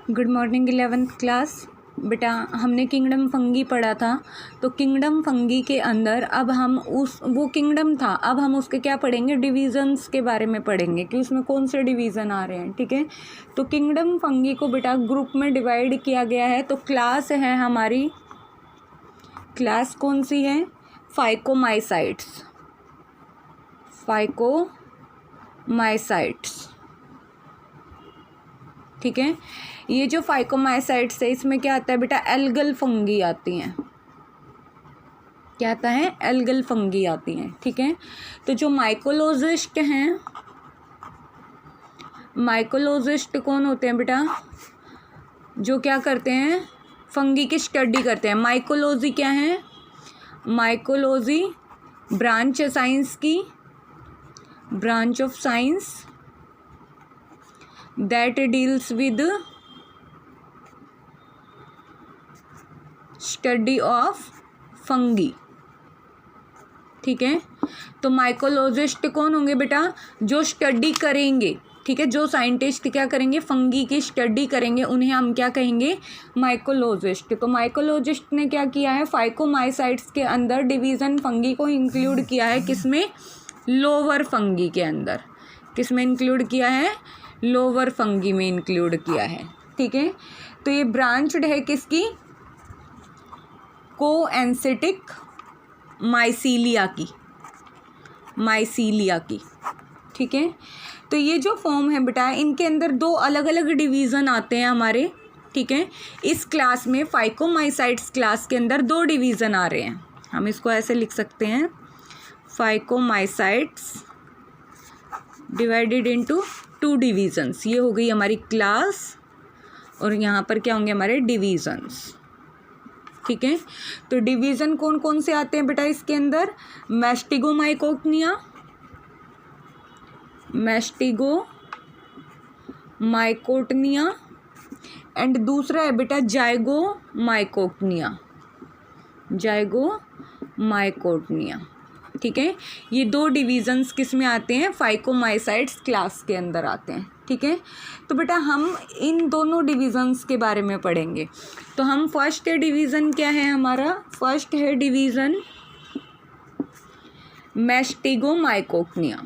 Good morning 11th class. बेटा हमने kingdom fungi पढ़ा था, तो किंगडम फंगी के अंदर अब हम वो किंगडम था, अब हम उसके क्या पढ़ेंगे, डिवीज़न्स के बारे में पढ़ेंगे कि उसमें कौन से डिवीज़न आ रहे हैं। ठीक है, तो किंगडम फंगी को बेटा ग्रुप में डिवाइड किया गया है। तो क्लास है हमारी, क्लास कौन सी है, फाइकोमाइसाइट्स। फाइकोमाइसाइट्स, ठीक है। ये जो फाइकोमाइसाइट्स है इसमें क्या आता है बेटा, एल्गल फंगी आती हैं। क्या आता है, एल्गल फंगी आती हैं। ठीक है, तो जो माइकोलॉजिस्ट हैं, माइकोलॉजिस्ट कौन होते हैं बेटा, जो क्या करते हैं, फंगी की स्टडी करते हैं। माइकोलॉजी क्या है, माइकोलॉजी ब्रांच है साइंस की, branch of science that deals with study of fungi। ठीक है, तो माइकोलॉजिस्ट कौन होंगे बेटा, जो स्टडी करेंगे। ठीक है, जो साइंटिस्ट क्या करेंगे, फंगी की स्टडी करेंगे, उन्हें हम क्या कहेंगे, माइकोलॉजिस्ट। तो माइकोलॉजिस्ट ने क्या किया है, फाइकोमाइसाइट्स के अंदर डिवीज़न फंगी को इंक्लूड किया है, किसमें, लोअर फंगी के अंदर। किसमें इंक्लूड किया है, लोअर फंगी में इंक्लूड किया है। ठीक है, तो ये ब्रांच्ड है किसकी, कोएंसिटिक माइसीलिया की, माइसीलिया की। ठीक है, तो ये जो फॉर्म है बेटा, इनके अंदर दो अलग अलग डिवीज़न आते हैं हमारे। ठीक है, इस क्लास में फाइकोमाइसाइट्स क्लास के अंदर दो डिवीज़न आ रहे हैं। हम इसको ऐसे लिख सकते हैं, फाइकोमाइसाइट्स डिवाइडेड इनटू टू डिवीज़न्स। ये हो गई हमारी क्लास और यहाँ पर क्या होंगे हमारे डिवीज़न्स। ठीक है, तो डिवीज़न कौन कौन से आते हैं बेटा इसके अंदर, मैस्टिगोमाइकोटनिया, मैस्टिगोमाइकोटनिया एंड दूसरा है बेटा जाइगोमाइकोटनिया, जाइगोमाइकोटनिया। ठीक है, ये दो डिवीज़न्स किस में आते हैं, फाइकोमाइसाइट्स क्लास के अंदर आते हैं। ठीक है, तो बेटा हम इन दोनों डिवीज़न्स के बारे में पढ़ेंगे। तो हम फर्स्ट डिवीज़न क्या है हमारा, फर्स्ट है डिवीज़न मैस्टिगोमाइकोटनिया,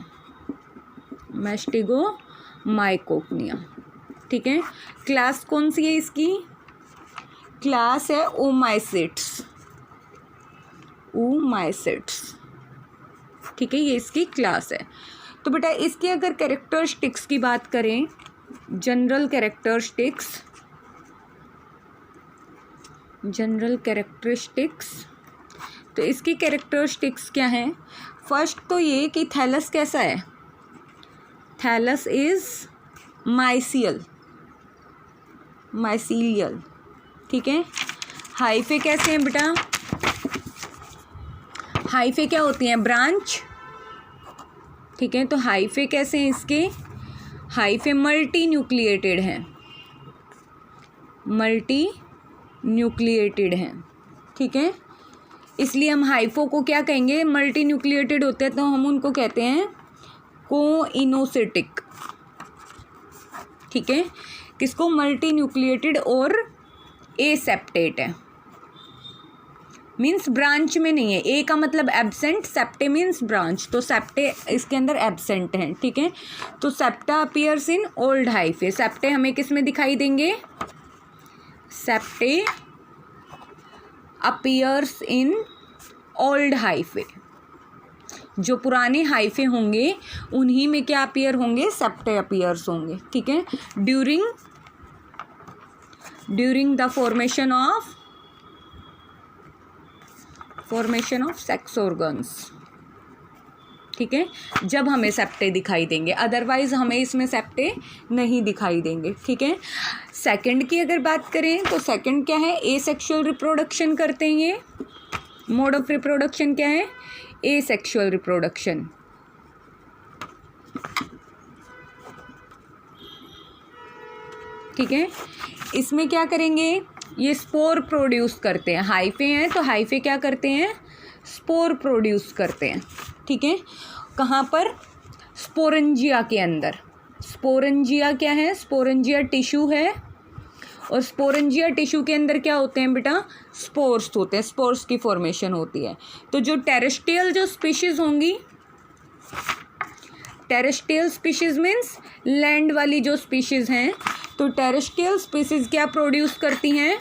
मैस्टिगोमाइकोटनिया। ठीक है, क्लास कौन सी है इसकी, क्लास है ओमाइसिट्स, ओमाइसिट्स। ठीक है, ये इसकी क्लास है। तो बेटा इसकी अगर कैरेक्टरिस्टिक्स की बात करें, जनरल कैरेक्टरिस्टिक्स, जनरल कैरेक्टरिस्टिक्स, तो इसकी कैरेक्टरिस्टिक्स क्या है, फर्स्ट तो ये कि थैलस कैसा है, थैलस इज माइसियल, माइसीलियल। ठीक है, हाइफे कैसे हैं बेटा, हाइफे क्या होती हैं, ब्रांच। ठीक है, तो हाइफे कैसे हैं इसके, हाइफे मल्टी न्यूक्लिएटेड हैं, मल्टी न्यूक्लिएटेड हैं। ठीक है, इसलिए हम हाइफो को क्या कहेंगे, मल्टी न्यूक्लिएटेड होते हैं तो हम उनको कहते हैं कोइनोसिटिक। ठीक है, किसको, मल्टी न्यूक्लिएटेड और एसेप्टेट है, मीन्स ब्रांच में नहीं है। ए का मतलब एब्सेंट, सेप्टे मीन्स ब्रांच, तो सेप्टे इसके अंदर एब्सेंट हैं। ठीक है, तो septa appears in old hyphae, septa हमें किस में दिखाई देंगे, septa appears in old hyphae, जो पुराने हाइफे होंगे उन्हीं में क्या अपीयर होंगे, सेप्टे अपीयर्स होंगे। ठीक है, during the formation of sex organs. ठीक है, जब हमें सेप्टे दिखाई देंगे, अदरवाइज हमें इसमें सेप्टे नहीं दिखाई देंगे। ठीक है, सेकंड की अगर बात करें तो सेकंड क्या है, एसेक्सुअल रिप्रोडक्शन करते हैं। ये मोड ऑफ रिप्रोडक्शन क्या है, एसेक्सुअल रिप्रोडक्शन। ठीक है, इसमें क्या करेंगे, ये स्पोर प्रोड्यूस करते हैं, हाइफे हैं तो हाइफे क्या करते हैं, स्पोर प्रोड्यूस करते हैं। ठीक है, कहाँ पर, स्पोरेंजिया के अंदर। स्पोरेंजिया क्या है, स्पोरेंजिया टिश्यू है और स्पोरेंजिया टिश्यू के अंदर क्या होते हैं बेटा, स्पोर्स होते हैं, स्पोर्स की फॉर्मेशन होती है। तो जो टेरेस्ट्रियल जो स्पीशीज होंगी, टेरेस्ट्रियल स्पीशीज मीन्स लैंड वाली जो स्पीशीज हैं, तो टेरेस्ट्रियल स्पीशीज क्या प्रोड्यूस करती हैं,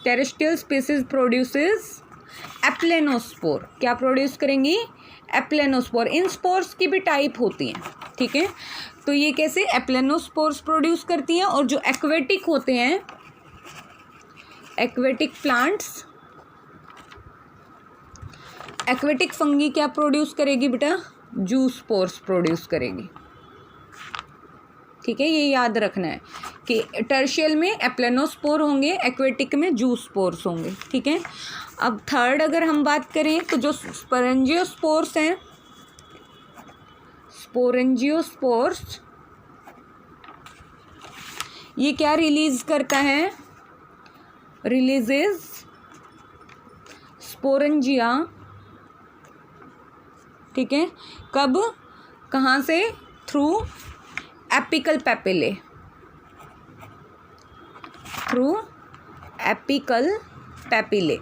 टेरेस्ट्रियल स्पीशीज प्रोड्यूसेस एप्लेनोस्पोर। क्या प्रोड्यूस करेंगी, एप्लेनोस्पोर। इन स्पोर्स की भी टाइप होती हैं, ठीक है। तो ये कैसे एप्लेनोस्पोर्स प्रोड्यूस करती हैं। और जो एक्वेटिक होते हैं, एक्वेटिक प्लांट्स, एक्वेटिक फंगी क्या प्रोड्यूस करेगी बेटा, जूस्पोर्स प्रोड्यूस करेगी, ठीक है। ये याद रखना है कि टर्शियल में एप्लेनोस्पोर होंगे, एक्वेटिक में जूस्पोर्स होंगे, ठीक है। अब थर्ड अगर हम बात करें तो जो स्पोरेंजियोस्पोर्स हैं, स्पोरेंजियोस्पोर्स ये क्या रिलीज करता है, रिलीजेस स्पोरेंजिया, ठीक है। कब, कहाँ से, through apical papillae, through apical papillae,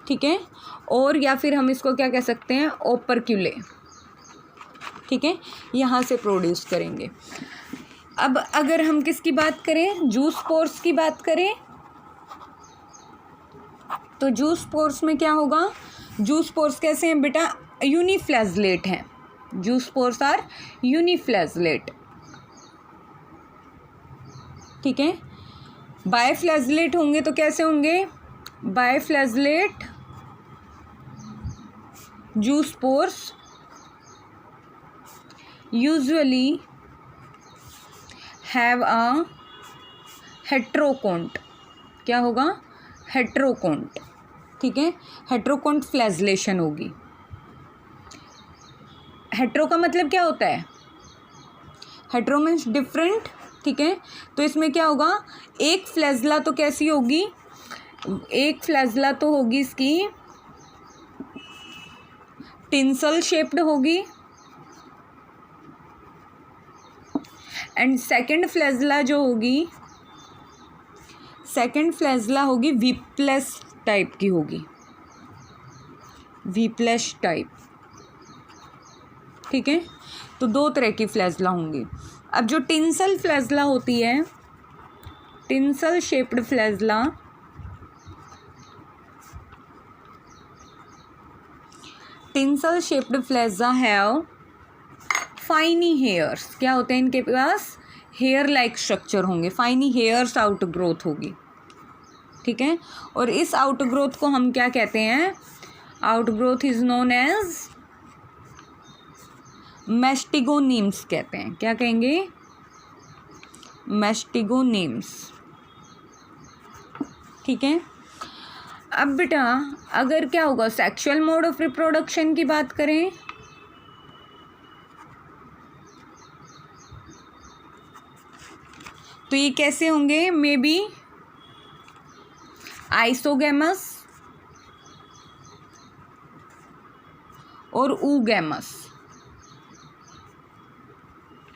ठीक है। और या फिर हम इसको क्या कह सकते हैं, ओपरक्यूले, ठीक है, यहाँ से प्रोड्यूस करेंगे। अब अगर हम किसकी बात करें, जूस्पोर्स की बात करें, तो जूस्पोर्स में क्या होगा, जूस्पोर्स कैसे हैं बेटा, यूनिफ्लैजलेट हैं, जूस्पोर्स आर यूनिफ्लैजलेट, ठीक है। बायफ्लैजलेट होंगे तो कैसे होंगे, बायफ्लैजलेट जूस्पोर्स यूजुअली हैव अ हेट्रोकोन्ट, क्या होगा, हेट्रोकोन्ट, ठीक है। हेट्रोकोन्ट फ्लैजलेशन होगी। हेट्रो का मतलब क्या होता है, हेट्रो मीन्स डिफरेंट, ठीक है। तो इसमें क्या होगा, एक फ्लैजला तो कैसी होगी, एक फ्लैजला तो होगी इसकी टिंसल शेप्ड होगी, एंड सेकंड फ्लैजला जो होगी, सेकंड फ्लैजला होगी वीप्लेस टाइप की होगी, वीप्लेस टाइप, ठीक है। तो दो तरह की फ्लैजला होंगी। अब जो टिंसल फ्लैजला होती है, tinsel shaped flagella, tinsel shaped flagella have fine hairs, क्या होते हैं इनके पास, हेयर लाइक स्ट्रक्चर होंगे, फाइनी हेयर्स आउट ग्रोथ होगी, ठीक है। और इस आउट ग्रोथ को हम क्या कहते हैं, outgrowth is known as mastigonemes कहते हैं, क्या कहेंगे, मैस्टिगोनीम्स, ठीक है। अब बेटा अगर क्या होगा, सेक्सुअल मोड ऑफ रिप्रोडक्शन की बात करें, तो ये कैसे होंगे, मे बी आइसोगैमस और ऊगैमस,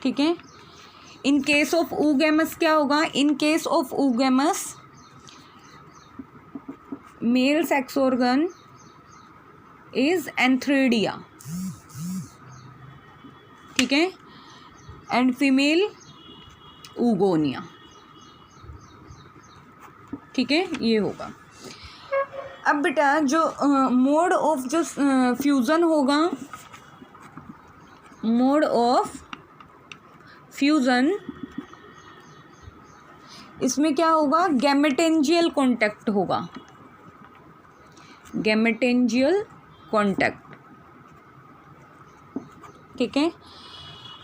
ठीक है। इन केस ऑफ ऊगैमस क्या होगा, in case of oogamous male sex organ is antheridia, ठीक है, एंड फीमेल ऊगोनिया, ठीक है, ये होगा। अब बेटा जो मोड ऑफ जो फ्यूज़न होगा, मोड ऑफ फ्यूज़न, इसमें क्या होगा, गैमेटेंजियल कॉन्टैक्ट होगा, गैमेटेंजियल कॉन्टैक्ट, ठीक है।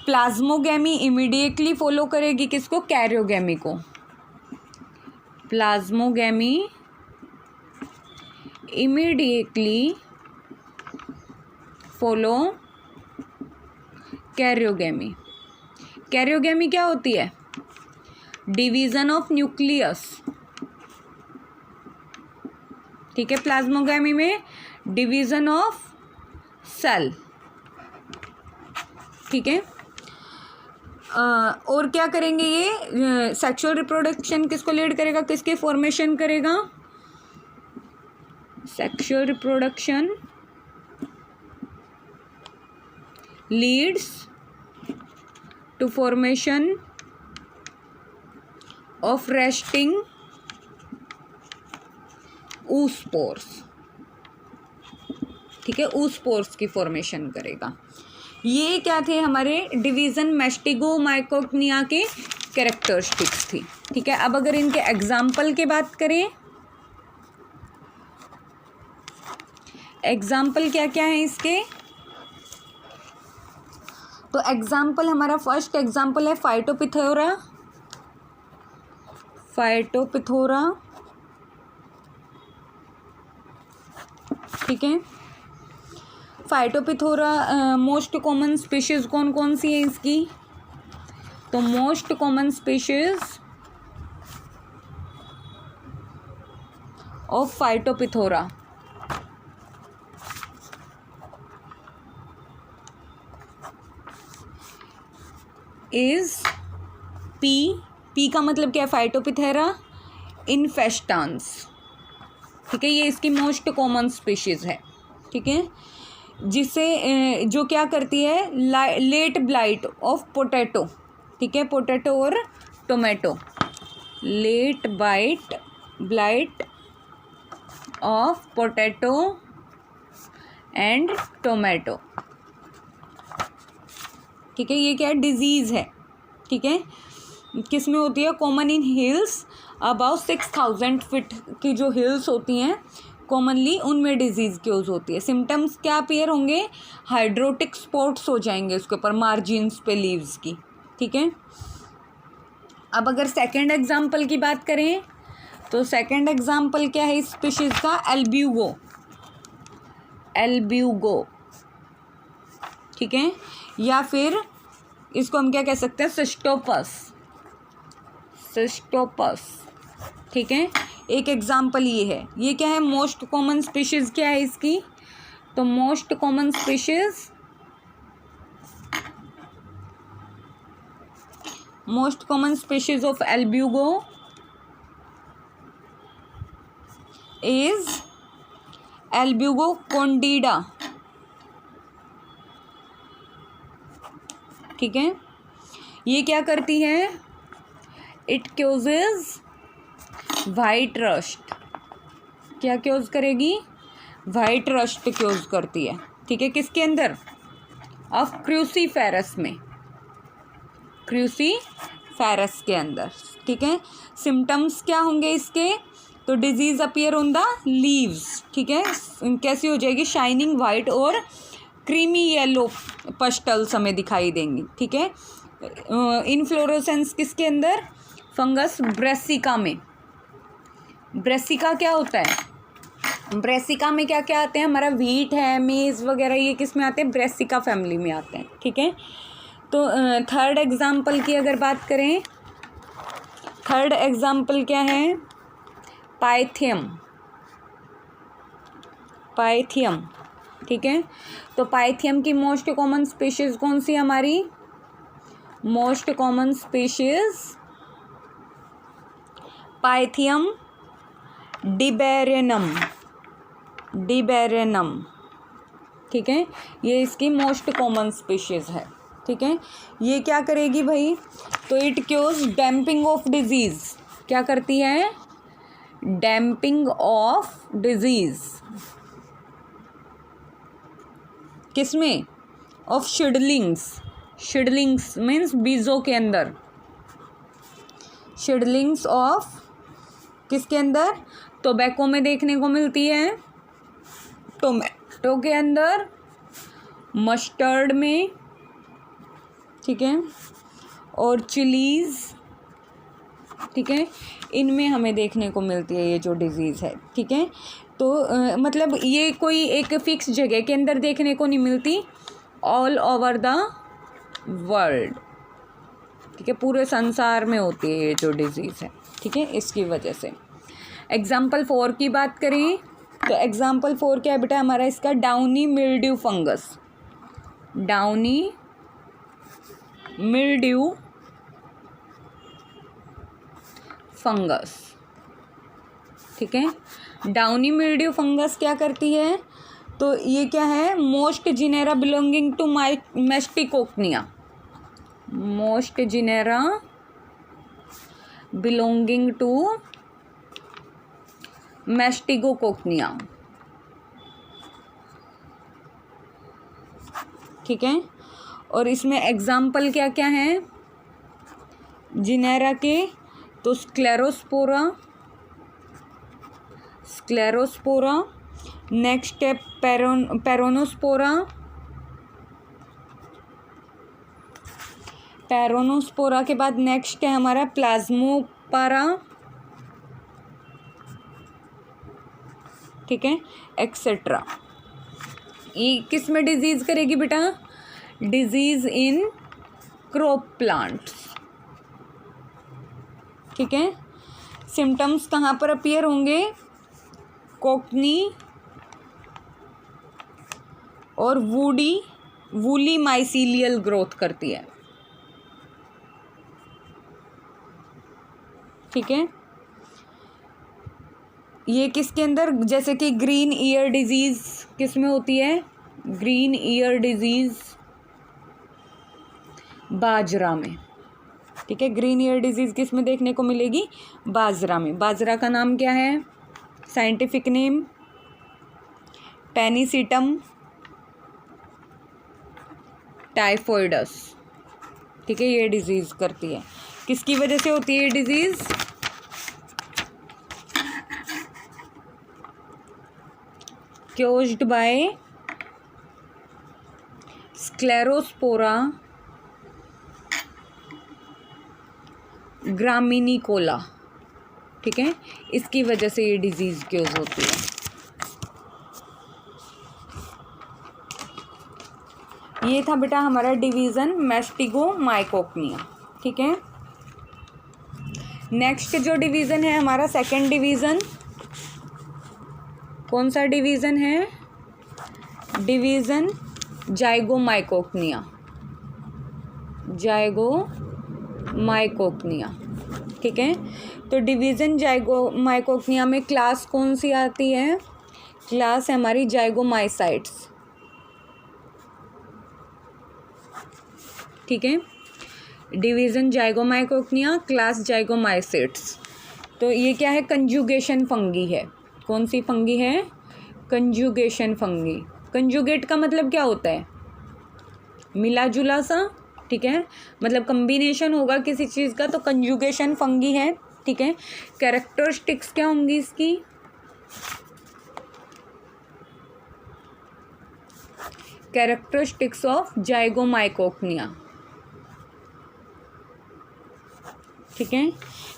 प्लाज्मोगैमी इमीडिएटली फॉलो करेगी किसको, कैरियोगैमी को, plasmogamy immediately follow karyogamy. Karyogamy क्या होती है, डिवीजन ऑफ न्यूक्लियस, ठीक है। प्लाज्मोगैमी में डिवीजन ऑफ सेल, ठीक है। और क्या करेंगे, ये सेक्सुअल रिप्रोडक्शन किसको लीड करेगा, किसके फॉर्मेशन करेगा, sexual reproduction leads to formation of resting oospores, ठीक है, oospores की फॉर्मेशन करेगा। ये क्या थे हमारे डिवीजन मैस्टिगोमाइकोग्निया के कैरेक्टरिस्टिक्स थी, ठीक है। अब अगर इनके एग्जाम्पल की बात करें, एग्जाम्पल क्या क्या है इसके, तो एग्जाम्पल हमारा फर्स्ट एग्जाम्पल है फाइटोपिथोरा, फाइटोपिथोरा, ठीक है। फाइटोपिथोरा मोस्ट कॉमन स्पीशीज कौन कौन सी है इसकी, तो most common species of Phytophthora is P का मतलब क्या है, फाइटोपिथेरा इन्फेस्टांस, ठीक है, ये इसकी मोस्ट कॉमन स्पीशीज है, ठीक है, जिसे जो क्या करती है, लेट ब्लाइट ऑफ पोटैटो, ठीक है, पोटैटो और tomato, late blight of potato and tomato, ठीक है, ये क्या है, डिजीज़ है, ठीक है, किस में होती है, common in hills about 6000 feet की जो हिल्स होती हैं कॉमनली, उनमें डिजीज़ क्योज होती है। सिम्टम्स क्या अपीयर होंगे, हाइड्रोटिक स्पॉट्स हो जाएंगे उसके ऊपर, मार्जिन्स पे लीव्स की, ठीक है। अब अगर सेकंड एग्जांपल की बात करें, तो सेकंड एग्जांपल क्या है इस स्पीशीज़ का, एल्ब्यूगो, ठीक है, या फिर इसको हम क्या कह सकते हैं, सिस्टोपस, ठीक है। एक एग्जाम्पल ये है, ये क्या है, मोस्ट कॉमन स्पीशीज़ क्या है इसकी, तो most common species of Albugo is Albugo candida, ठीक है। ये क्या करती है, इट क्योजेज वाइट रस्ट, क्या क्योज करेगी, वाइट रस्ट क्योज करती है, ठीक है, किसके अंदर, ऑफ क्रूसीफेरस में, क्रूसीफेरस के अंदर, ठीक है। सिम्टम्स क्या होंगे इसके, तो disease appear on the leaves, ठीक है, कैसी हो जाएगी, शाइनिंग वाइट और क्रीमी येलो पस्टल्स हमें दिखाई देंगी, ठीक है। इनफ्लोरेसेंस किसके अंदर, फंगस ब्रेसिका में, ब्रेसिका क्या होता है, ब्रेसिका में क्या क्या आते हैं, हमारा व्हीट है, मेज वगैरह, ये किस में आते हैं, ब्रेसिका फैमिली में आते हैं, ठीक है। तो थर्ड एग्जाम्पल की अगर बात करें, थर्ड एग्जाम्पल क्या है, पाइथियम, ठीक है। तो पाइथियम की मोस्ट कॉमन स्पीशीज़ कौन सी हमारी, मोस्ट कॉमन स्पीशीज़ पाइथियम डिबेरेनम, ठीक है, ये इसकी मोस्ट कॉमन स्पीशीज़ है, ठीक है। ये क्या करेगी भाई, तो it chaos damping off disease, क्या करती है, डैम्पिंग ऑफ डिजीज़, किसमें, ऑफ शिडलिंग्स मीन्स बीजों के अंदर, शिडलिंग्स ऑफ किसके अंदर, टोबैको में देखने को मिलती है, टोमेटो के अंदर, मस्टर्ड में, ठीक है, और चिलीज़, ठीक है, इनमें हमें देखने को मिलती है ये जो डिजीज़ है, ठीक है। तो मतलब ये कोई एक फिक्स जगह के अंदर देखने को नहीं मिलती, ऑल ओवर द वर्ल्ड, ठीक है, पूरे संसार में होती है ये जो डिजीज़ है, ठीक है, इसकी वजह से। एग्जाम्पल 4 की बात करें, तो एग्जाम्पल 4 क्या है बेटा हमारा इसका, downy mildew fungus, downy mildew fungus, ठीक है। डाउनी मिल्ड्यू फंगस क्या करती है, तो ये क्या है, most genera belonging to Mastigomycotina, most genera belonging to Mastigomycotina, ठीक है। और इसमें एग्जाम्पल क्या क्या हैं जिनेरा के, तो स्क्लेरोस्पोरा, स्क्लेरोस्पोरा, नेक्स्ट है पेरोनोस्पोरा, पेरोनोस्पोरा के बाद नेक्स्ट है हमारा प्लाज्मोपारा, ठीक है, एक्सेट्रा। ये किस में डिजीज करेगी बेटा, डिजीज इन क्रॉप प्लांट्स, ठीक है। सिम्टम्स कहाँ पर अपीयर होंगे, कोकनी और वूली माइसीलियल ग्रोथ करती है, ठीक है। ये किसके अंदर, जैसे कि ग्रीन ईयर डिजीज किस में होती है, ग्रीन ईयर डिजीज बाजरा में, ठीक है। ग्रीन ईयर डिजीज किस में देखने को मिलेगी, बाजरा में। बाजरा का नाम क्या है, साइंटिफिक नेम पेनिसिटम टाइफोइडस, ठीक है। ये डिजीज करती है, किसकी वजह से होती है ये डिजीज, caused by स्क्लेरोस्पोरा ग्रामिनिकोला, ठीक है। इसकी वजह से ये डिजीज क्योज होती है। ये था बेटा हमारा डिवीजन मैस्टिगोमाइकोकनिया, ठीक है। नेक्स्ट जो डिवीजन है हमारा सेकंड डिवीजन, कौन सा डिवीज़न है, डिवीज़न जाइगोमाइकोकनिया, जाइगोमाइकोकनिया, ठीक है। तो डिवीज़न जाइगोमाइकोकनिया में क्लास कौन सी आती है, क्लास है हमारी जाइगोमाइसाइट्स, ठीक है। Division Zygomycotina, class Zygomycetes. तो ये क्या है, कंजुगेशन फंगी है, कौन सी फंगी है, कंजुगेशन फंगी। कंजुगेट का मतलब क्या होता है, मिला जुला सा, ठीक है, मतलब कम्बिनेशन होगा किसी चीज़ का, तो कंजुगेशन फंगी है, ठीक है। कैरेक्टरिस्टिक्स क्या होंगी इसकी, कैरेक्टरिस्टिक्स ऑफ जाइगोमाइकोकनिया, ठीक है।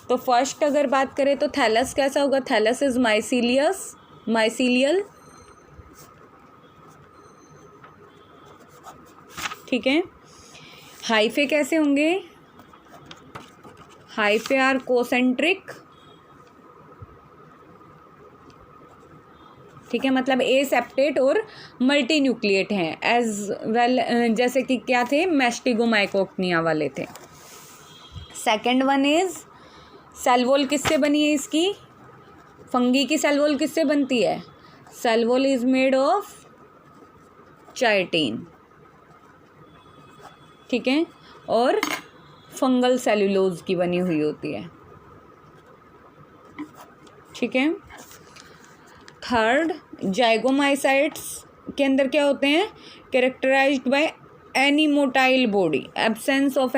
तो फर्स्ट अगर बात करें तो थैलस कैसा होगा, थैलस इज माइसीलियल, ठीक है। हाइफे कैसे होंगे, हाइफे आर कोसेंट्रिक, ठीक है, मतलब ए सेप्टेट और मल्टी न्यूक्लिएट हैं एज वेल, जैसे कि क्या थे, मैस्टिगोमाइकोकनिया वाले थे। Second one is cell wall किससे बनी है इसकी, फंगी की सेल वॉल किससे बनती है, cell wall is made of chitin, ठीक है, और फंगल सेल्यूलोज की बनी हुई होती है, ठीक है। थर्ड, जाइगोमाइसाइट्स के अंदर क्या होते हैं, characterized by any motile body, absence of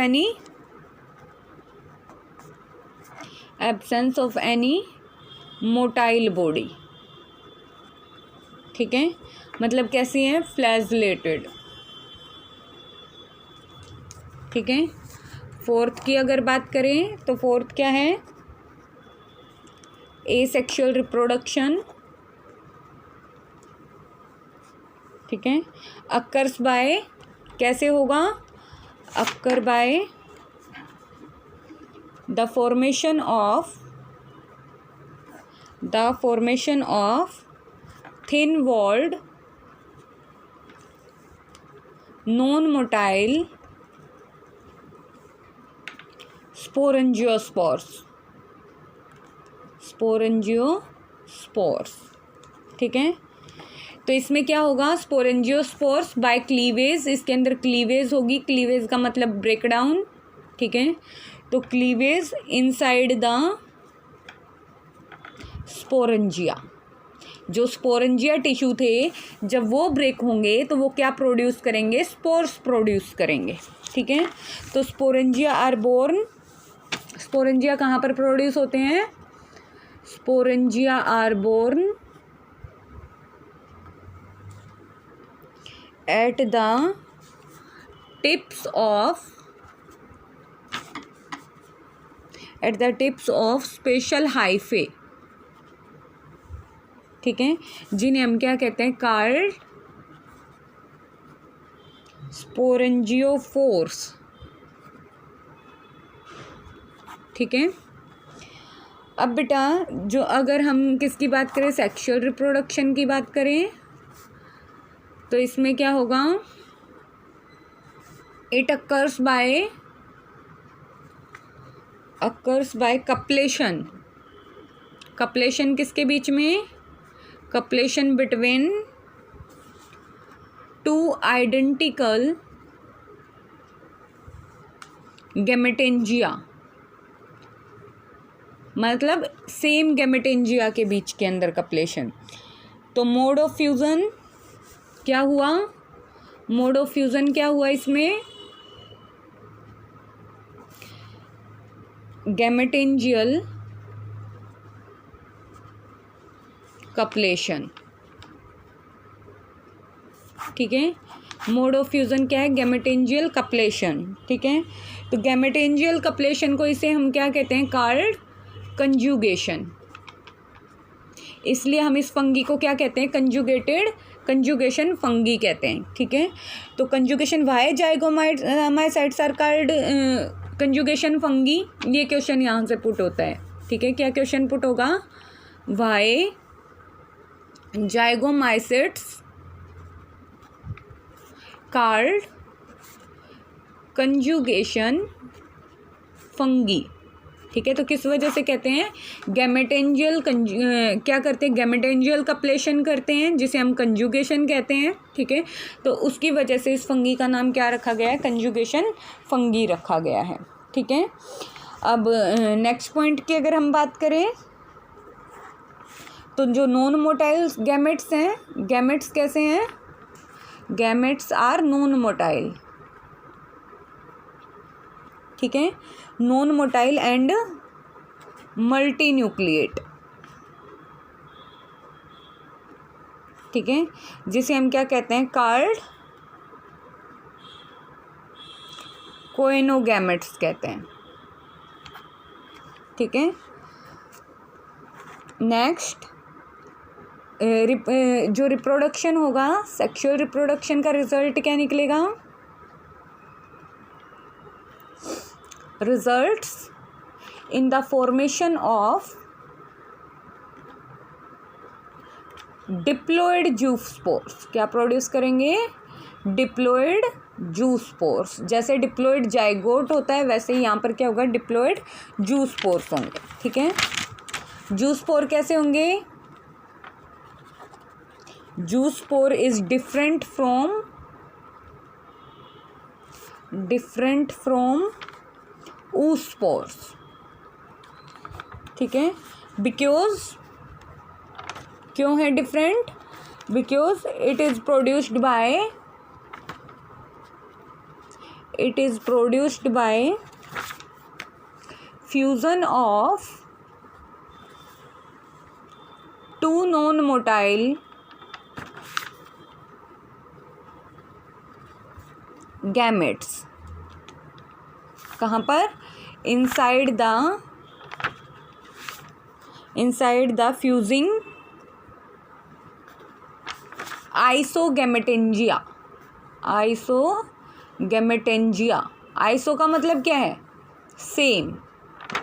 any motile body, ठीक है, मतलब कैसी है, फ्लैजलेटेड, ठीक है। फोर्थ की अगर बात करें तो फोर्थ क्या है, एसेक्सुअल रिप्रोडक्शन, ठीक है। अक्कर्स बाय, कैसे होगा, occur by the formation of thin walled non motile sporangiospores, sporangiospores. ठीक है, तो इसमें क्या होगा, स्पोरेंजियोस्पोर्स बाय क्लीवेज, इसके अंदर क्लीवेज होगी, क्लीवेज का मतलब ब्रेकडाउन। ठीक है, तो क्लीवेज इनसाइड द स्पोरेंजिया, जो स्पोरेंजिया टिश्यू थे जब वो ब्रेक होंगे तो वो क्या प्रोड्यूस करेंगे, स्पोर्स प्रोड्यूस करेंगे। ठीक है, तो स्पोरेंजिया आर बोर्न, स्पोरेंजिया कहाँ पर प्रोड्यूस होते हैं, sporangia are borne at the tips of special hyphae. ठीक है, जिन्हें हम क्या कहते हैं, कार्ड स्पोरेंजियोफोर्स। ठीक है, अब बेटा जो अगर हम किसकी बात करें, सेक्सुअल रिप्रोडक्शन की बात करें, तो इसमें क्या होगा, इट अकर्स बाय कपलेशन। कपलेशन किसके बीच में, कपलेशन बिटवीन टू आइडेंटिकल गैमेटेंजिया, मतलब सेम गैमेटेंजिया के बीच के अंदर कपलेशन। तो मोड ऑफ फ्यूजन क्या हुआ, मोड ऑफ फ्यूजन क्या हुआ इसमें, गैमेटेंजियल कपलेशन। ठीक है, मोड ऑफ फ्यूजन क्या है, गैमेटेंजियल कपलेशन। ठीक है, तो गैमेटेंजियल कपलेशन को इसे हम क्या कहते हैं, कॉल्ड कंजुगेशन। इसलिए हम इस फंगी को क्या कहते हैं, कंजुगेशन फंगी कहते हैं। ठीक है, तो conjugation why zygomycetes are called conjugation fungi, ये क्वेश्चन यहाँ से पुट होता है। ठीक है, क्या क्वेश्चन पुट होगा, why zygomycetes called conjugation fungi. ठीक है, तो किस वजह से कहते हैं, गैमेटेंजियल क्या करते हैं, गैमेटेंजियल कपलेशन करते हैं जिसे हम कंजुगेशन कहते हैं। ठीक है, तो उसकी वजह से इस फंगी का नाम क्या रखा गया है, कंजुगेशन फंगी रखा गया है। ठीक है, अब नेक्स्ट पॉइंट की अगर हम बात करें, तो जो नॉन मोटाइल गैमेट्स हैं, गैमेट्स कैसे हैं, गैमेट्स आर नॉन मोटाइल। ठीक है, non motile and multi nucleate. ठीक है, जिसे हम क्या कहते हैं, कॉल्ड कोएनोगैमेट्स कहते हैं। ठीक है, नेक्स्ट जो रिप्रोडक्शन होगा, सेक्सुअल रिप्रोडक्शन का रिजल्ट क्या निकलेगा, results in the formation of diploid zoospores. क्या प्रोड्यूस करेंगे, डिप्लॉइड जूस्पोर्स। जैसे डिप्लॉइड जाइगोट होता है वैसे ही यहाँ पर क्या होगा, डिप्लॉइड जूस्पोर्स होंगे। ठीक है, जूस्पोर कैसे होंगे, zoospore is different from oospores। ठीक है, बिकॉज क्यों है different, because it is produced by fusion of two non motile gametes. कहाँ पर, inside the fusing isogametangia. Iso का मतलब क्या है, सेम।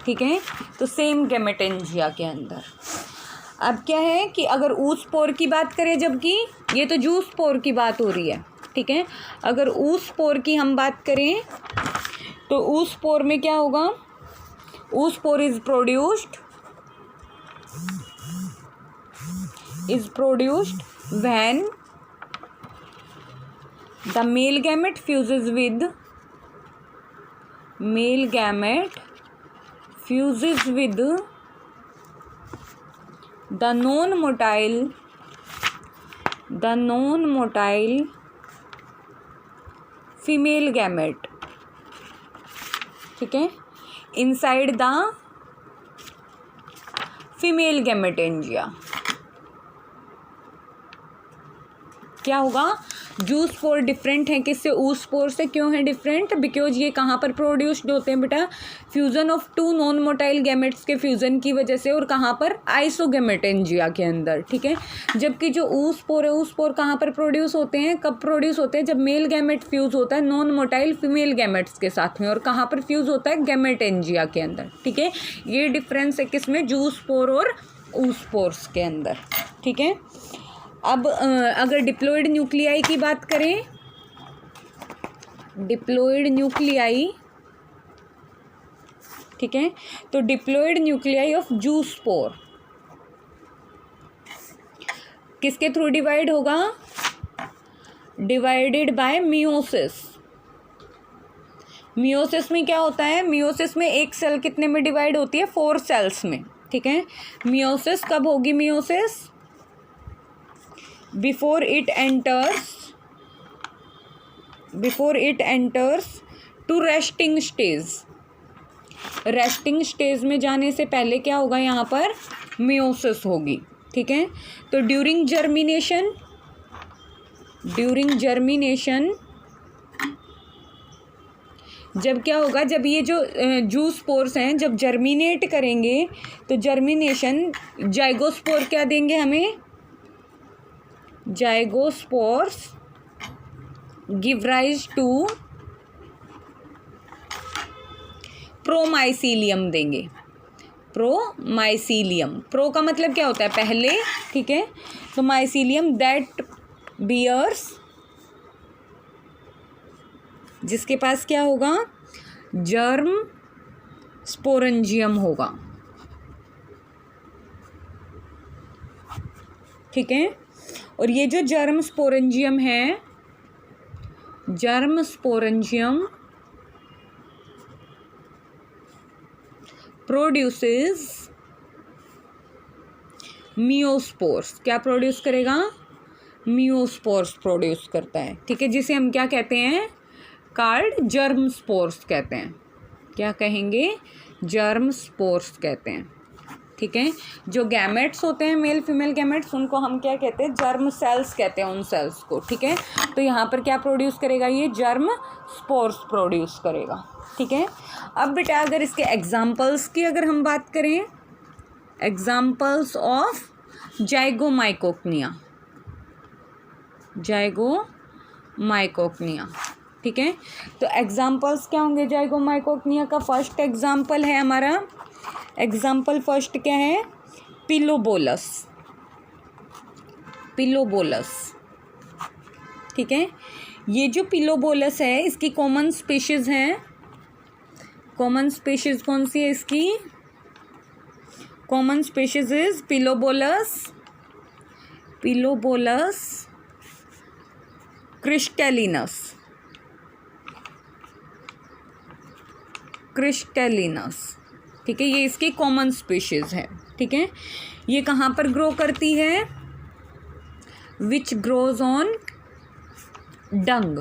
ठीक है, तो सेम गैमेटेंजिया के अंदर। अब क्या है कि अगर ऊस्पोर की बात करें, जबकि ये तो जूस्पोर की बात हो रही है। ठीक है, अगर ऊस्पोर की हम बात करें तो ऊस्पोर में क्या होगा, ऊस्पोर is produced is produced when the male gamete fuses with the non-motile female gamete, ठीक है, inside the फीमेल गैमेटेंजिया। क्या होगा, जू स्पोर डिफरेंट है किससे, ऊ स्पोर से। क्यों है डिफरेंट, बिकॉज ये कहाँ पर प्रोड्यूस्ड होते हैं बेटा, fusion of two non motile gametes के फ्यूजन की वजह से, और कहाँ पर, आइसोगैमेटेंजिया के अंदर, ठीक है। जबकि जो ऊ स्पोर है, ऊ स्पोर कहाँ पर प्रोड्यूस होते हैं, कब प्रोड्यूस होते हैं, जब मेल गैमेट फ्यूज होता है नॉन मोटाइल फीमेल गैमेट्स के साथ में, और कहाँ पर फ्यूज होता है, गैमेटेंजिया के अंदर, ठीक है। ये डिफरेंस है किसमें, जू स्पोर और ऊ स्पोर्स के अंदर, ठीक है। अब अगर डिप्लॉइड न्यूक्लियाई की बात करें, डिप्लॉइड न्यूक्लियाई, ठीक है, तो डिप्लॉइड न्यूक्लियाई ऑफ जू स्पोर किसके थ्रू डिवाइड होगा, डिवाइडेड बाय मियोसिस। मियोसिस में क्या होता है, मियोसिस में एक सेल कितने में डिवाइड होती है, 4 सेल्स में, ठीक है। मियोसिस कब होगी, meiosis before it enters to resting stage. Resting stage में जाने से पहले क्या होगा, यहाँ पर मियोसिस होगी, ठीक है। तो ड्यूरिंग जर्मिनेशन जब क्या होगा, जब ये जो जू स्पोर्स हैं जब जर्मिनेट करेंगे, तो जर्मिनेशन जाइगोस्पोर क्या देंगे हमें, जाइगोस्पोर्स गिव राइज टू प्रोमाइसीलियम देंगे, प्रोमाइसीलियम। प्रो का मतलब क्या होता है, पहले, ठीक है। तो माइसीलियम दैट बियर्स, जिसके पास क्या होगा, जर्म स्पोरेंजियम होगा, ठीक है। और ये जो जर्म स्पोरेंजियम है, जर्म स्पोरेंजियम प्रोड्यूसेस मियोस्पोर्स। क्या प्रोड्यूस करेगा, मियोस्पोर्स प्रोड्यूस करता है, ठीक है, जिसे हम क्या कहते हैं, कार्ड जर्म स्पोर्स कहते हैं। क्या कहेंगे, जर्म स्पोर्स कहते हैं, ठीक है। जो गैमेट्स होते हैं, मेल फीमेल गैमेट्स, उनको हम क्या कहते हैं, जर्म सेल्स कहते हैं उन सेल्स को, ठीक है। तो यहाँ पर क्या प्रोड्यूस करेगा, ये जर्म स्पोर्स प्रोड्यूस करेगा, ठीक है। अब बेटा अगर इसके एग्जाम्पल्स की अगर हम बात करें, एग्जाम्पल्स ऑफ जाइगोमाइकोक्निया, ठीक है। तो एग्जाम्पल्स क्या होंगे जाइगोमाइकोक्निया का, फर्स्ट एग्जाम्पल है हमारा, एग्जाम्पल फर्स्ट क्या है, पिलोबोलस, ठीक है। ये जो पिलोबोलस है, इसकी कॉमन स्पीशीज हैं, कॉमन स्पीशीज कौन सी है इसकी, कॉमन स्पीशीज इज पिलोबोलस क्रिस्टेलिनस, ठीक है। ये इसकी कॉमन स्पीशीज है, ठीक है। ये कहाँ पर ग्रो करती है, विच ग्रोज ऑन डंग,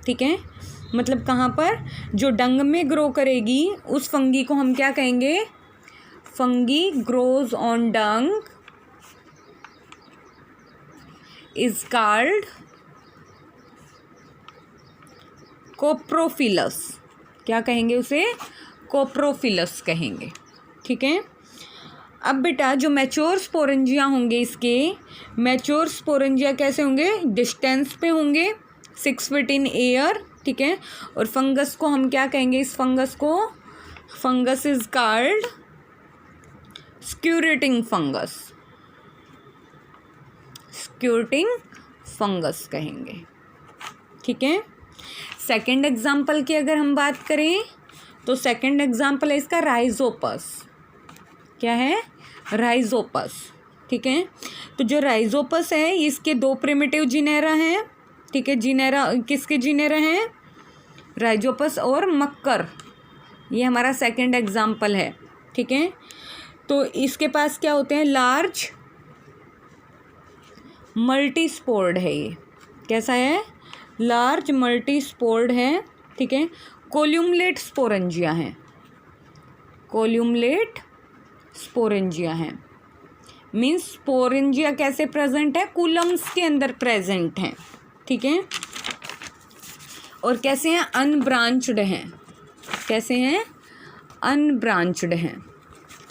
ठीक है। मतलब कहाँ पर, जो डंग में ग्रो करेगी उस फंगी को हम क्या कहेंगे, fungi grows on dung is called coprophilous. क्या कहेंगे उसे, कोप्रोफिलस कहेंगे, ठीक है। अब बेटा जो मैच्योर स्पोरेंजिया होंगे, इसके मैच्योर स्पोरेंजिया कैसे होंगे, डिस्टेंस पे होंगे, 6 फीट इन एयर, ठीक है। और फंगस को हम क्या कहेंगे, इस फंगस को, फंगस इज कॉल्ड स्क्यूरेटिंग फंगस कहेंगे, ठीक है। सेकेंड एग्जाम्पल की अगर हम बात करें, तो सेकेंड एग्जाम्पल है इसका राइजोपस, क्या है, राइजोपस। ठीक है, तो जो राइजोपस है इसके दो प्रिमिटिव जिनेरा हैं। ठीक है, जिनेरा किसके जिनेरा हैं, राइजोपस और मक्कर, ये हमारा सेकंड एग्जाम्पल है। ठीक है, तो इसके पास क्या होते हैं, लार्ज मल्टी स्पोर्ड है ये, कैसा है, लार्ज मल्टी स्पोर्ड है। ठीक है, कोल्यूमलेट स्पोरेंजिया है, कोल्यूमलेट स्पोरेंजिया है, मीन्स स्पोरेंजिया कैसे प्रेजेंट है, कूलम्स के अंदर प्रेजेंट है। ठीक है, और कैसे हैं, अनब्रांच्ड हैं, कैसे हैं, अनब्रांच्ड हैं।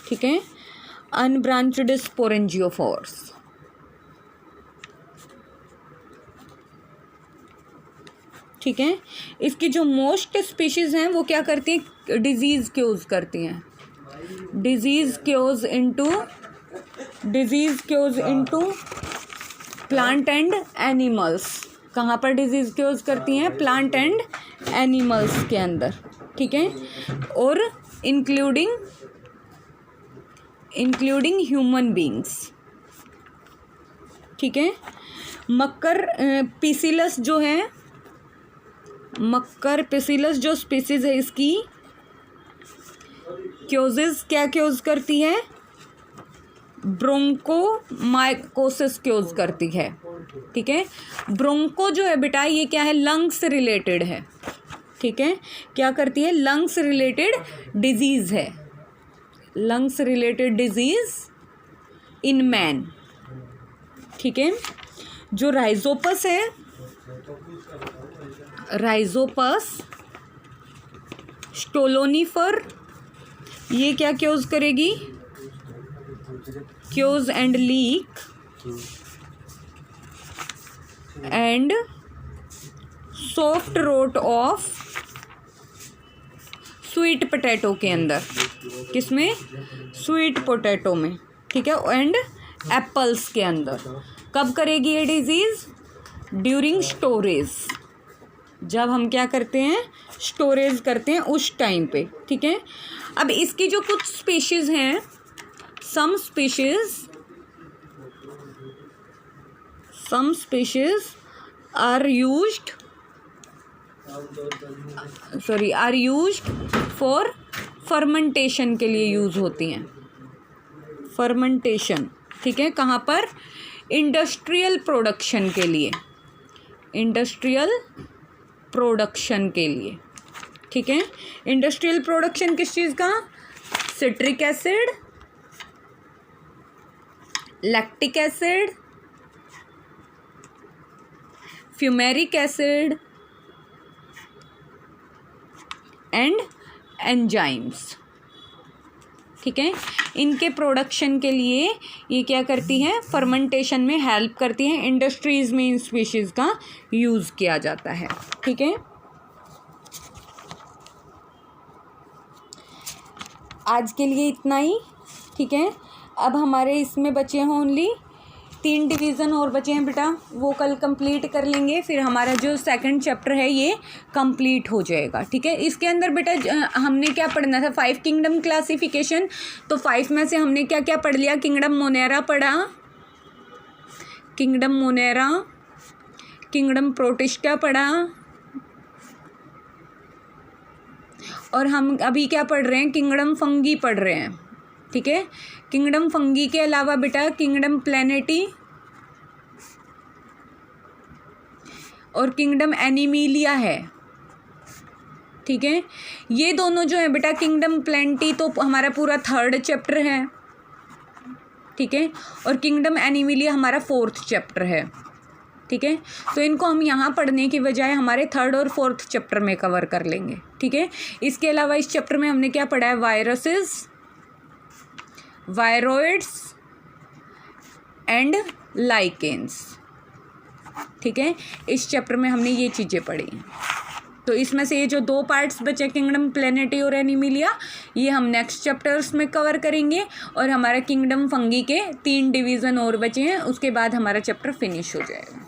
ठीक है, अनब्रांच्ड स्पोरेंजियोफोर्स। ठीक है, इसकी जो मोस्ट स्पीशीज हैं वो क्या करती हैं, डिजीज क्योज करती हैं, disease chaos into plant and animals. कहाँ पर डिजीज क्योज करती हैं, प्लांट एंड एनिमल्स के अंदर। ठीक है, और इंक्लूडिंग ह्यूमन बींग्स। ठीक है, मक्कर पिसिलस जो है, मक्कर पिसिलस जो स्पीसीज है इसकी क्योजेस क्या क्योज करती है, ब्रोंकोमाइकोसिस क्योज करती है। ठीक है, ब्रोंको जो है बेटा ये क्या है, लंग्स रिलेटेड है। ठीक है, क्या करती है, लंग्स रिलेटेड डिजीज है, lungs related disease in man. ठीक है, जो राइजोपस है, राइजोपस स्टोलोनिफर, ये क्या क्योज करेगी, cause and leak and soft rot of sweet potato के अंदर, किसमें, स्वीट पोटैटो में। ठीक है, एंड एप्पल्स के अंदर। कब करेगी ये डिजीज, ड्यूरिंग स्टोरेज, जब हम क्या करते हैं, स्टोरेज करते हैं उस टाइम पे। ठीक है, अब इसकी जो कुछ स्पीशीज हैं, some species are used for fermentation के लिए यूज होती हैं, fermentation। ठीक है, कहाँ पर, इंडस्ट्रियल प्रोडक्शन के लिए, इंडस्ट्रियल प्रोडक्शन के लिए। ठीक है, इंडस्ट्रियल प्रोडक्शन किस चीज़ का, citric acid, lactic acid, fumaric acid and enzymes. ठीक है, इनके प्रोडक्शन के लिए ये क्या करती है, फर्मेंटेशन में हेल्प करती हैं। इंडस्ट्रीज में इन स्पीशीज़ का यूज़ किया जाता है। ठीक है, आज के लिए इतना ही। ठीक है, अब हमारे इसमें बचे हैं ओनली 3 डिवीज़न और बचे हैं बेटा, वो कल कंप्लीट कर लेंगे, फिर हमारा जो सेकंड चैप्टर है ये कंप्लीट हो जाएगा। ठीक है, इसके अंदर बेटा हमने क्या पढ़ना था, 5 किंगडम क्लासिफिकेशन। तो 5 में से हमने क्या क्या पढ़ लिया, किंगडम मोनेरा पढ़ा, किंगडम मोनेरा, किंगडम प्रोटिस्टा पढ़ा, और हम अभी क्या पढ़ रहे हैं, किंगडम फंगी पढ़ रहे हैं। ठीक है, किंगडम फंगी के अलावा बेटा किंगडम प्लैनेटी और किंगडम एनिमिलिया है। ठीक है, ये दोनों जो है बेटा, किंगडम प्लैनेटी तो हमारा पूरा 3rd चैप्टर है। ठीक है, और किंगडम एनिमिलिया हमारा 4th चैप्टर है। ठीक है, तो इनको हम यहाँ पढ़ने की बजाय हमारे 3rd और 4th चैप्टर में कवर कर लेंगे। ठीक है, इसके अलावा इस चैप्टर में हमने क्या पढ़ा है, वायरसेस, वायरोइड्स एंड लाइकेंस। ठीक है, इस चैप्टर में हमने ये चीज़ें पढ़ी। तो इसमें से ये जो 2 पार्ट्स बचे, किंगडम प्लैनेटी और एनिमिलिया, ये हम नेक्स्ट चैप्टर्स में कवर करेंगे। और हमारा किंगडम फंगी के 3 डिवीज़न और बचे हैं, उसके बाद हमारा चैप्टर फिनिश हो जाएगा।